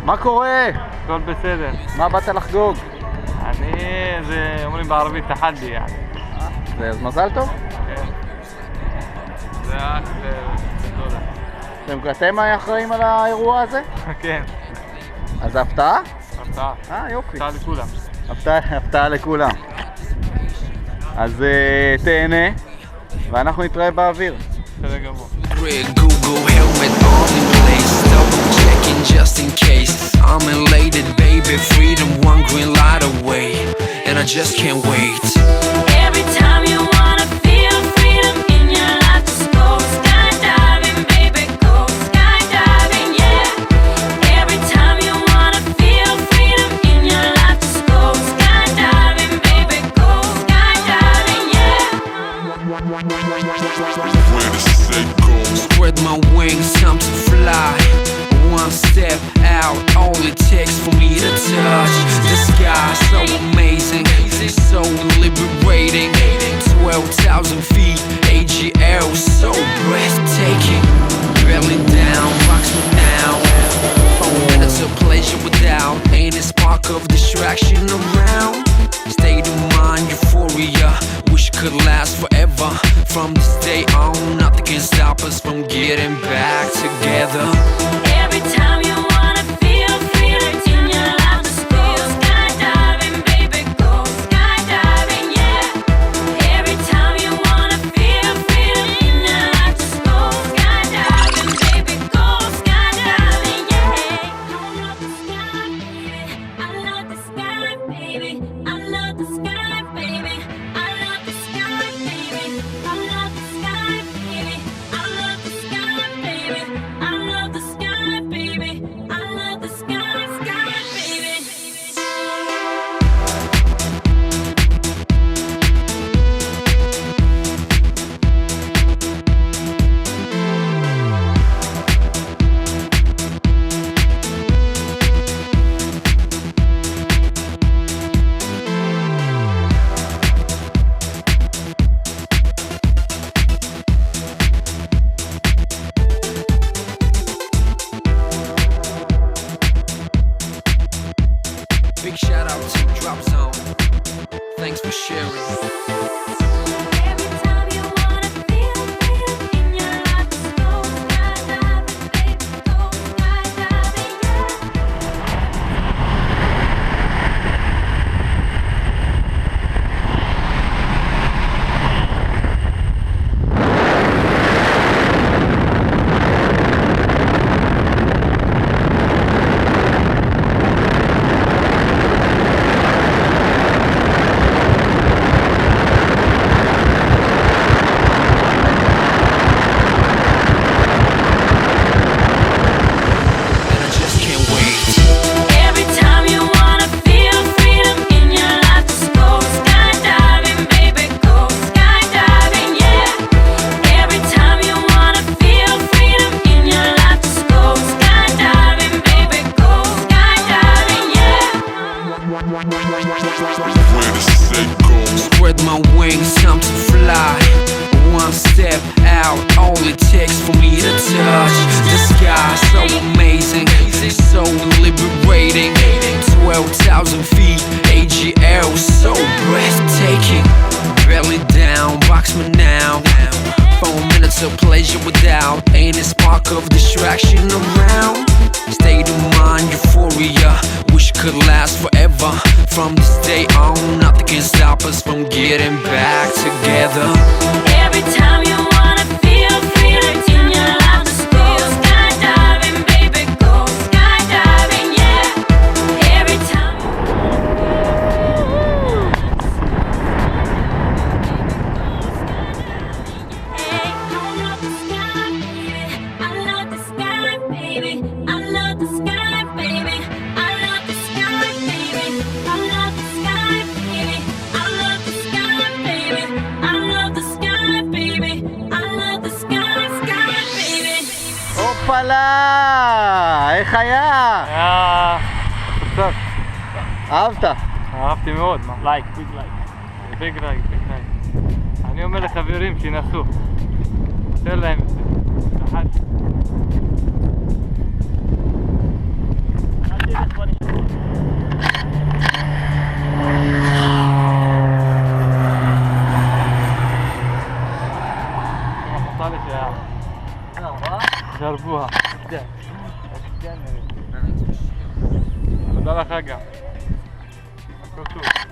מה קורה? הכל בסדר. מה באת לחגוג? זה אומרים בערבית תחדי يعني. אז מזל טוב. כן. זה אח גדול. אתם אחראים על האירוע הזה? כן. אז הפתעה? הפתעה. יופי. הפתעה לכולם. הפתעה לכולם. אז תהנה, ואנחנו נתראה באוויר. בסדר גמור. Google helmet all in place, double checking just in case. I'm elated, baby, freedom, one green light away, and I just can't wait. Every time you wanna feel freedom in your life, just go skydiving, baby, go skydiving, yeah. Every time you wanna feel freedom in your life, just go skydiving, baby, go skydiving, yeah. Spread my wings, time to fly. One step out, all it takes for me to touch the sky. So amazing, so liberating. 12,000 feet, AGL, so breathtaking. Belly down, box me now. 4 minutes of pleasure without any spark of distraction around. State of mind, euphoria, wish could last forever. From this day on, nothing can stop us from getting back together. Every time you wanna feel freedom in your life, just go skydiving, baby, go skydiving, yeah. Every time you wanna feel freedom in your life, just go skydiving, baby, go skydiving, yeah. I love the sky, baby. I love the sky, baby. I love the sky, baby. I love the sky, baby. I love the sky, baby. I love the sky, baby. I love the sky, sky, baby. Big shout out to Drop Zone. Thanks for sharing. Every time you wanna feel freedom in your life, just go skydiving, baby, go skydiving, yeah. And I just can't wait. Every time you wanna feel freedom in your life, just go skydiving, baby, go skydiving, yeah. Every time you wanna feel freedom in your life, just go skydiving, baby, go skydiving, yeah. Spread my wings, time to fly. One step out, all it takes for me to touch the sky. So amazing, so liberating. 12,000 feet, AGL, so breathtaking. Belly down, box me now. 4 minutes of pleasure without any spark of distraction around. State of mind, euphoria, wish could last forever. From this day on, nothing can stop us from getting back together. Every time you wanna feel freedom in your life, just go skydiving, baby, go skydiving, yeah. Every time I love the sky, baby. I love the sky, baby. I love the sky, baby. I love the sky, baby. I love the sky, baby. I love the sky, baby. I love the sky, sky, baby. הופלה! איך היה? היה... קצת. אהבת? אהבתי מאוד, לייק, ביג לייק. ביג לייק, ביג לייק. אני אומר לחברים שינסו. תן להם את זה. جربوها. תודה לך גם. הכל טוב.